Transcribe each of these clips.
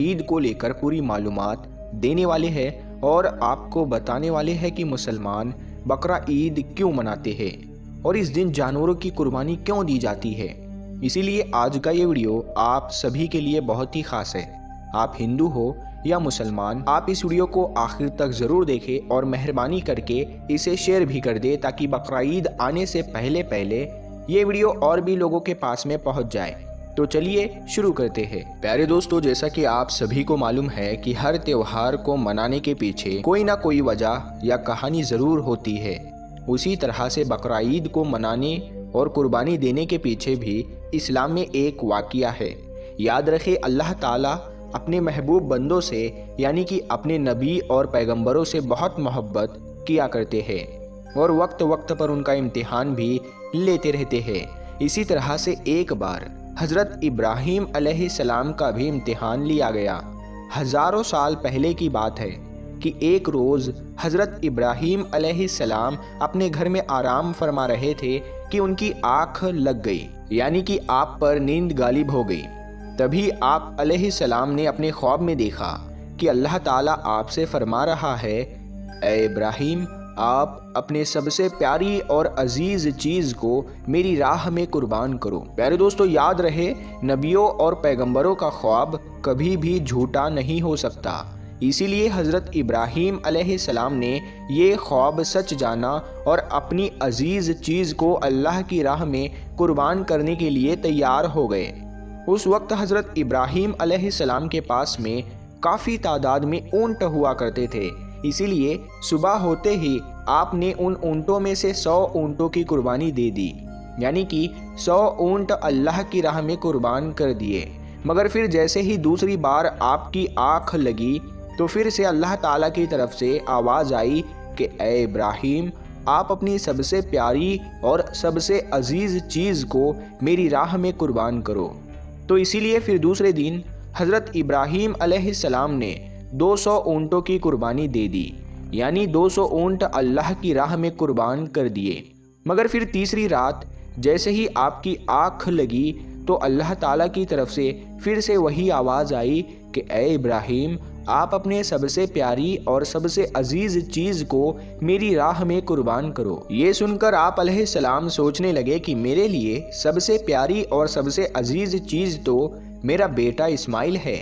ईद को लेकर पूरी मालूमात देने वाले हैं और आपको बताने वाले हैं कि मुसलमान बकरा ईद क्यों मनाते हैं और इस दिन जानवरों की कुर्बानी क्यों दी जाती है। इसीलिए आज का ये वीडियो आप सभी के लिए बहुत ही खास है। आप हिंदू हो या मुसलमान, आप इस वीडियो को आखिर तक ज़रूर देखें और मेहरबानी करके इसे शेयर भी कर दे ताकि बकरा ईद आने से पहले पहले ये वीडियो और भी लोगों के पास में पहुंच जाए। तो चलिए शुरू करते हैं। प्यारे दोस्तों, जैसा कि आप सभी को मालूम है कि हर त्योहार को मनाने के पीछे कोई ना कोई वजह या कहानी ज़रूर होती है। उसी तरह से बकरा ईद को मनाने और कुर्बानी देने के पीछे भी इस्लाम में एक वाक़या है। याद रखें, अल्लाह ताला अपने महबूब बंदों से यानी कि अपने नबी और पैगंबरों से बहुत मोहब्बत किया करते हैं और वक्त वक्त पर उनका इम्तिहान भी लेते रहते हैं। इसी तरह से एक बार हज़रत इब्राहीम अलैहिस्सलाम का भी इम्तिहान लिया गया। हज़ारों साल पहले की बात है कि एक रोज़ हज़रत इब्राहीम अलैहिस्सलाम अपने घर में आराम फरमा रहे थे कि उनकी आँख लग गई, यानी कि आप पर नींद गालिब हो गई। तभी आप अलैहिस्सलाम ने अपने ख्वाब में देखा कि अल्लाह ताला आपसे फरमा रहा है, ए इब्राहीम, आप अपने सबसे प्यारी और अजीज़ चीज़ को मेरी राह में कुर्बान करो। प्यारे दोस्तों, याद रहे, नबियों और पैगंबरों का ख्वाब कभी भी झूठा नहीं हो सकता। इसीलिए हज़रत इब्राहीम अलैहिस्सलाम ने ये ख्वाब सच जाना और अपनी अजीज़ चीज़ को अल्लाह की राह में कुर्बान करने के लिए तैयार हो गए। उस वक्त हज़रत इब्राहीम अलैहिस्सलाम के पास में काफ़ी तादाद में ऊँट हुआ करते थे। इसीलिए सुबह होते ही आपने उन ऊँटों में से 100 ऊँटों की कुर्बानी दे दी, यानी कि 100 ऊँट अल्लाह की राह में कुर्बान कर दिए। मगर फिर जैसे ही दूसरी बार आपकी आँख लगी तो फिर से अल्लाह ताला की तरफ से आवाज़ आई कि ए इब्राहीम, आप अपनी सबसे प्यारी और सबसे अजीज़ चीज़ को मेरी राह में कुर्बान करो। तो इसीलिए फिर दूसरे दिन हज़रत इब्राहीम अलैहिस्सलाम ने 200 ऊँटों की कुर्बानी दे दी, यानी 200 ऊँट अल्लाह की राह में कुर्बान कर दिए। मगर फिर तीसरी रात जैसे ही आपकी आँख लगी तो अल्लाह ताला की तरफ से फिर से वही आवाज़ आई कि ए इब्राहीम, आप अपने सबसे प्यारी और सबसे अजीज़ चीज़ को मेरी राह में कुर्बान करो। ये सुनकर आप अलैहिस्सलाम सोचने लगे कि मेरे लिए सबसे प्यारी और सबसे अजीज़ चीज़ तो मेरा बेटा इस्माइल है।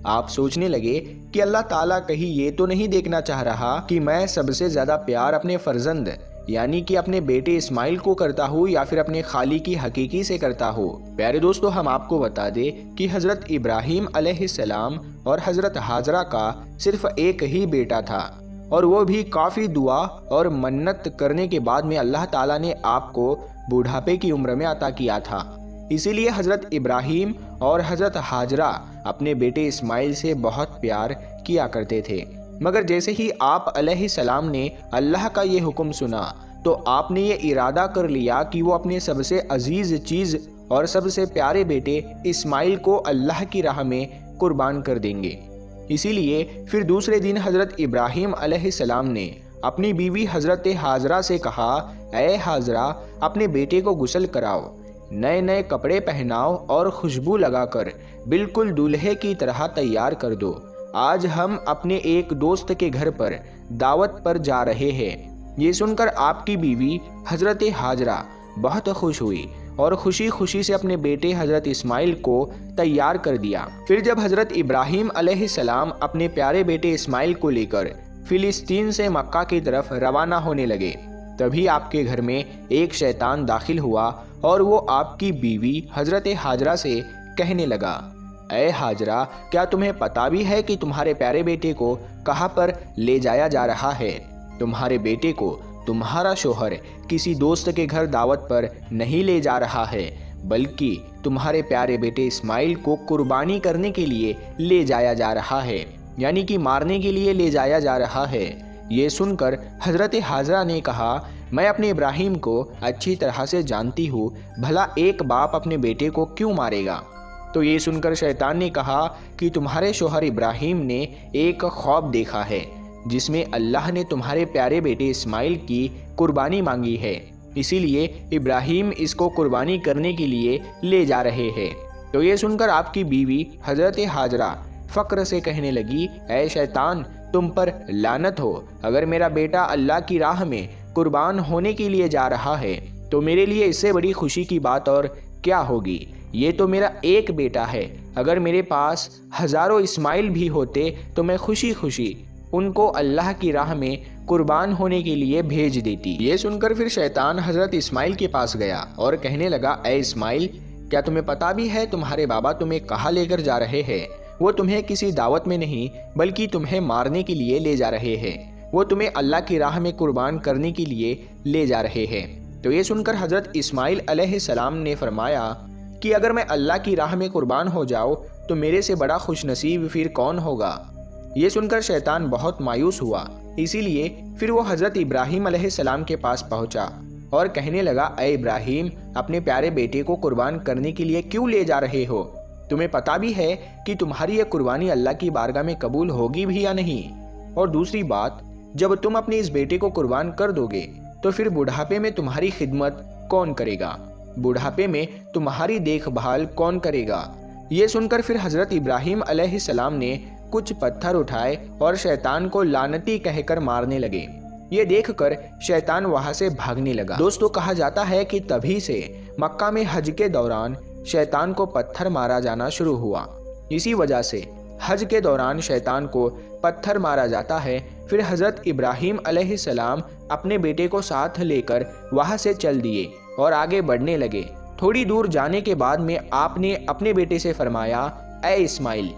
आप सोचने लगे कि अल्लाह ताला कहीं ये तो नहीं देखना चाह रहा कि मैं सबसे ज़्यादा प्यार अपने फर्जंद यानी कि अपने बेटे इस्माइल को करता हूँ या फिर अपने खाली की हकीकी से करता हूँ। प्यारे दोस्तों, हम आपको बता दें कि हज़रत इब्राहीम अलैहिस्सलाम और हज़रत हाजरा का सिर्फ एक ही बेटा था और वो भी काफ़ी दुआ और मन्नत करने के बाद में अल्लाह ताला ने आपको बुढ़ापे की उम्र में अता किया था। इसीलिए हज़रत इब्राहीम और हज़रत हाजरा अपने बेटे इस्माइल से बहुत प्यार किया करते थे। मगर जैसे ही आप अलैहिस्सलाम ने अल्लाह का ये हुक्म सुना तो आपने ये इरादा कर लिया कि वो अपने सबसे अजीज़ चीज़ और सबसे प्यारे बेटे इस्माइल को अल्लाह की राह में कुर्बान कर देंगे। इसीलिए फिर दूसरे दिन हज़रत इब्राहीम अलैहिस्सलाम ने अपनी बीवी हज़रत हाजरा से कहा, ए हाजरा, अपने बेटे को गुस्ल कराओ, नए नए कपड़े पहनाओ और खुशबू लगाकर बिल्कुल दूल्हे की तरह तैयार कर दो। आज हम अपने एक दोस्त के घर पर दावत पर जा रहे हैं। ये सुनकर आपकी बीवी हज़रत हाजरा बहुत खुश हुई और खुशी खुशी से अपने बेटे हज़रत इस्माइल को तैयार कर दिया। फिर जब हज़रत इब्राहीम अलैहिस्सलाम अपने प्यारे बेटे इस्माइल को लेकर फ़िलिस्तीन से मक्का की तरफ रवाना होने लगे, तभी आपके घर में एक शैतान दाखिल हुआ और वो आपकी बीवी हज़रत हाजरा से कहने लगा, ए हाजरा, क्या तुम्हें पता भी है कि तुम्हारे प्यारे बेटे को कहाँ पर ले जाया जा रहा है? तुम्हारे बेटे को तुम्हारा शोहर किसी दोस्त के घर दावत पर नहीं ले जा रहा है, बल्कि तुम्हारे प्यारे बेटे इस्माइल को कुर्बानी करने के लिए ले जाया जा रहा है, यानी कि मारने के लिए ले जाया जा रहा है। ये सुनकर हज़रत हाजरा ने कहा, मैं अपने इब्राहीम को अच्छी तरह से जानती हूँ, भला एक बाप अपने बेटे को क्यों मारेगा? तो ये सुनकर शैतान ने कहा कि तुम्हारे शोहर इब्राहीम ने एक ख्वाब देखा है जिसमें अल्लाह ने तुम्हारे प्यारे बेटे इस्माइल की कुर्बानी मांगी है, इसीलिए इब्राहीम इसको कुर्बानी करने के लिए ले जा रहे हैं। तो ये सुनकर आपकी बीवी हज़रत हाजरा फ़क्र से कहने लगी, ऐ शैतान, तुम पर लानत हो। अगर मेरा बेटा अल्लाह की राह में कुर्बान होने के लिए जा रहा है तो मेरे लिए इससे बड़ी खुशी की बात और क्या होगी। ये तो मेरा एक बेटा है। अगर मेरे पास हज़ारों इस्माइल भी होते तो मैं खुशी खुशी उनको अल्लाह की राह में कुर्बान होने के लिए भेज देती। ये सुनकर फिर शैतान हज़रत इस्माइल के पास गया और कहने लगा, ऐ इस्माइल, क्या तुम्हें पता भी है तुम्हारे बाबा तुम्हें कहाँ लेकर जा रहे हैं? वो तुम्हें किसी दावत में नहीं बल्कि तुम्हें मारने के लिए ले जा रहे हैं। वो तुम्हें अल्लाह की राह में कुर्बान करने के लिए ले जा रहे हैं। तो ये सुनकर हज़रत इस्माइल अलैहिस्सलाम ने फरमाया कि अगर मैं अल्लाह की राह में कुर्बान हो जाऊँ तो मेरे से बड़ा खुशनसीब फिर कौन होगा। ये सुनकर शैतान बहुत मायूस हुआ, इसीलिए फिर वो हज़रत इब्राहीम अलैहिस्सलाम के पास पहुंचा और कहने लगा, ऐ इब्राहीम, अपने प्यारे बेटे को कुर्बान करने के लिए क्यों ले जा रहे हो? तुम्हें पता भी है कि तुम्हारी यह कुर्बानी अल्लाह की बारगाह में कबूल होगी भी या नहीं? और दूसरी बात, जब तुम अपने इस बेटे को कुर्बान कर दोगे तो फिर बुढ़ापे में तुम्हारी खिदमत कौन करेगा? बुढ़ापे में तुम्हारी देखभाल कौन करेगा? ये सुनकर फिर हज़रत इब्राहीम अलैहिस्सलाम ने कुछ पत्थर उठाए और शैतान को लानती कहकर मारने लगे। ये देखकर शैतान वहां से भागने लगा। दोस्तों, कहा जाता है कि तभी से मक्का में हज के दौरान शैतान को पत्थर मारा जाना शुरू हुआ। इसी वजह से हज के दौरान शैतान को पत्थर मारा जाता है। फिर हज़रत इब्राहीम अलैहिस्सलाम अपने बेटे को साथ लेकर वहां से चल दिए और आगे बढ़ने लगे। थोड़ी दूर जाने के बाद में आपने अपने बेटे से फरमाया, ऐ इस्माइल,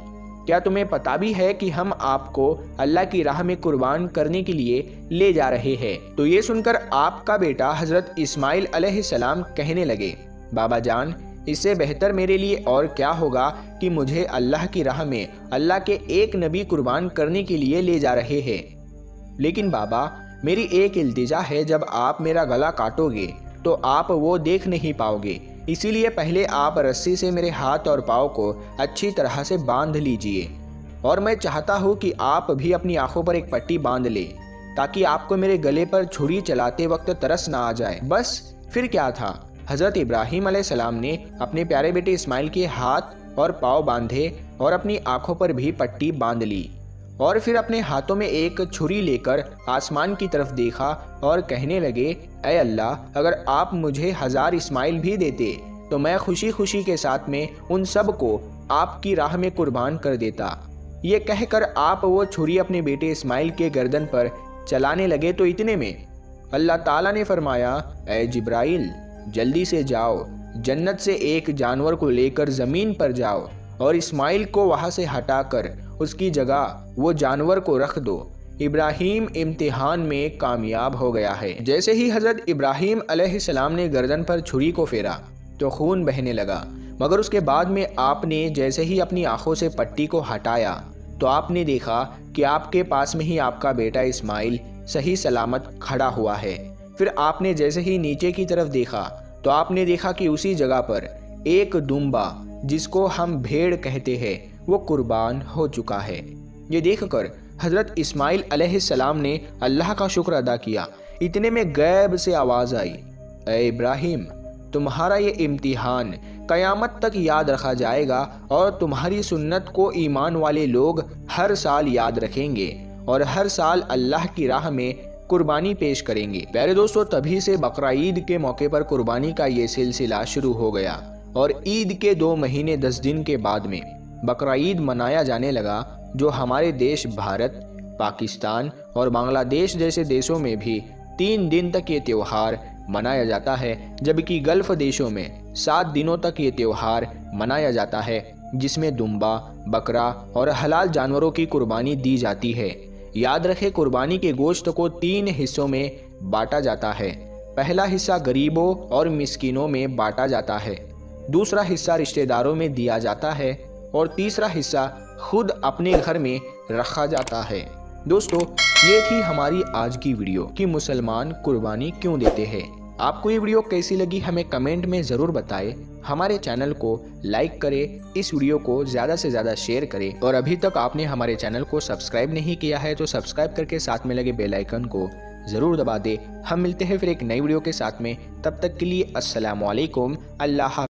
क्या तुम्हें पता भी है कि हम आपको अल्लाह की राह में कुर्बान करने के लिए ले जा रहे हैं? तो ये सुनकर आपका बेटा हज़रत इस्माइल अलैहिस्सलाम कहने लगे, बाबा जान, इससे बेहतर मेरे लिए और क्या होगा कि मुझे अल्लाह की राह में अल्लाह के एक नबी कुर्बान करने के लिए ले जा रहे हैं। लेकिन बाबा, मेरी एक इल्तिजा है, जब आप मेरा गला काटोगे तो आप वो देख नहीं पाओगे। इसीलिए पहले आप रस्सी से मेरे हाथ और पाँव को अच्छी तरह से बांध लीजिए और मैं चाहता हूँ कि आप भी अपनी आंखों पर एक पट्टी बांध ले ताकि आपको मेरे गले पर छुरी चलाते वक्त तरस ना आ जाए। बस फिर क्या था, हज़रत इब्राहीम अलैहिस्सलाम ने अपने प्यारे बेटे इस्माइल के हाथ और पाँव बांधे और अपनी आंखों पर भी पट्टी बांध ली और फिर अपने हाथों में एक छुरी लेकर आसमान की तरफ देखा और कहने लगे, ऐ अल्लाह, अगर आप मुझे 1000 इस्माइल भी देते तो मैं खुशी खुशी के साथ में उन सब को आपकी राह में कुर्बान कर देता। ये कहकर आप वो छुरी अपने बेटे इस्माइल के गर्दन पर चलाने लगे तो इतने में अल्लाह ताला ने फरमाया, ऐ जिब्राइल, जल्दी से जाओ, जन्नत से एक जानवर को लेकर ज़मीन पर जाओ और इस्माइल को वहाँ से हटाकर उसकी जगह वो जानवर को रख दो। इब्राहीम इम्तिहान में कामयाब हो गया है। जैसे ही हज़रत इब्राहीम अलैहिस्सलाम ने गर्दन पर छुरी को फेरा तो खून बहने लगा, मगर उसके बाद में आपने जैसे ही अपनी आंखों से पट्टी को हटाया तो आपने देखा कि आपके पास में ही आपका बेटा इस्माइल सही सलामत खड़ा हुआ है। फिर आपने जैसे ही नीचे की तरफ देखा तो आपने देखा कि उसी जगह पर एक दुम्बा, जिसको हम भेड़ कहते हैं, वो कुर्बान हो चुका है। ये देखकर हज़रत इस्माइल अलैहिस्सलाम ने अल्लाह का शुक्र अदा किया। इतने में गैब से आवाज़ आई, ऐ इब्राहीम, तुम्हारा ये इम्तिहान क़यामत तक याद रखा जाएगा और तुम्हारी सुन्नत को ईमान वाले लोग हर साल याद रखेंगे और हर साल अल्लाह की राह में कुर्बानी पेश करेंगे। प्यारे दोस्तों, तभी से बकरा ईद के मौके पर कुर्बानी का ये सिलसिला शुरू हो गया और ईद के 2 महीने 10 दिन के बाद में बकरा ईद मनाया जाने लगा, जो हमारे देश भारत, पाकिस्तान और बांग्लादेश जैसे देशों में भी 3 दिन तक ये त्यौहार मनाया जाता है, जबकि गल्फ़ देशों में 7 दिनों तक ये त्यौहार मनाया जाता है, जिसमें दुम्बा, बकरा और हलाल जानवरों की कुर्बानी दी जाती है। याद रखें, कुर्बानी के गोश्त को 3 हिस्सों में बांटा जाता है। पहला हिस्सा गरीबों और मिस्कीनों में बांटा जाता है, दूसरा हिस्सा रिश्तेदारों में दिया जाता है और तीसरा हिस्सा खुद अपने घर में रखा जाता है। दोस्तों, ये थी हमारी आज की वीडियो कि मुसलमान कुर्बानी क्यों देते हैं। आपको ये वीडियो कैसी लगी हमें कमेंट में ज़रूर बताएं। हमारे चैनल को लाइक करें, इस वीडियो को ज़्यादा से ज़्यादा शेयर करें और अभी तक आपने हमारे चैनल को सब्सक्राइब नहीं किया है तो सब्सक्राइब करके साथ में लगे बेल आइकन को ज़रूर दबा दें। हम मिलते हैं फिर एक नई वीडियो के साथ में, तब तक के लिए अस्सलाम वालेकुम, अल्लाह।